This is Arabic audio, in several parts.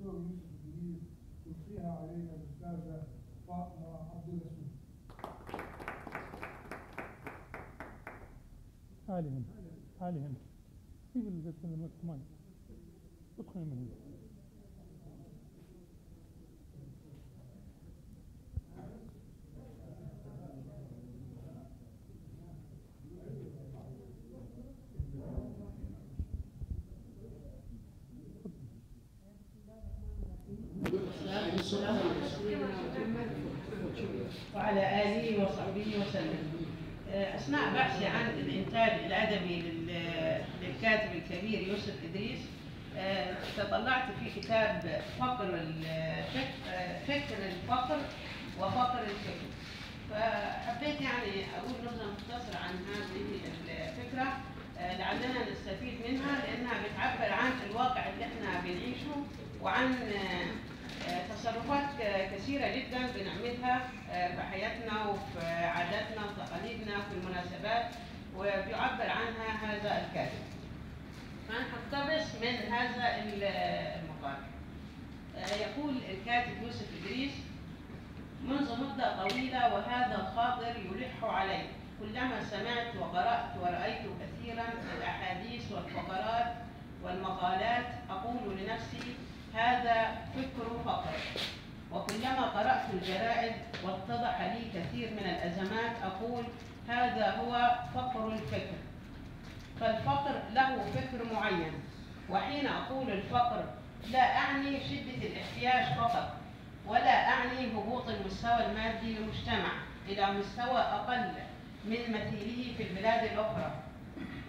الدكتور يوسف إدريس تلقيها علينا الأستاذة فاطمة عبد الرسول. حالهم في البيت المكتمل ادخل من هنا. وعلى آله وصحبه وسلم. أثناء بحثي عن الإنتاج الأدبي للكاتب الكبير يوسف إدريس تطلعت في كتاب فكر الفقر وفقر الفكر. فحبيت يعني أقول نبذة مختصرة عن هذه الفكرة لعلنا نستفيد منها، لأنها بتعبر عن الواقع اللي احنا بنعيشه وعن تصرفات كثيرة جدا بنعملها في حياتنا وفي عاداتنا وتقاليدنا في المناسبات وبيعبر عنها هذا الكاتب. فنقتبس من هذا المقال. يقول الكاتب يوسف إدريس: منذ مدة طويلة وهذا الخاطر يلح علي، كلما سمعت وقرأت ورأيت كثيرا من الأحاديث والفقرات والمقالات أقول لنفسي هذا فكر فقر. وكلما قرأت الجرائد واتضح لي كثير من الأزمات أقول هذا هو فقر الفكر. فالفقر له فكر معين، وحين أقول الفقر لا أعني شدة الاحتياج فقط، ولا أعني هبوط المستوى المادي للمجتمع إلى مستوى أقل من مثيله في البلاد الأخرى،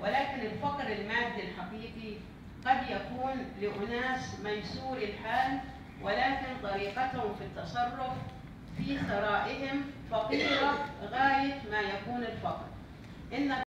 ولكن الفقر المادي الحقيقي قد يكون لأناس ميسور الحال، ولكن طريقتهم في التصرف في ثرائهم فقيرة غاية ما يكون الفقر. إن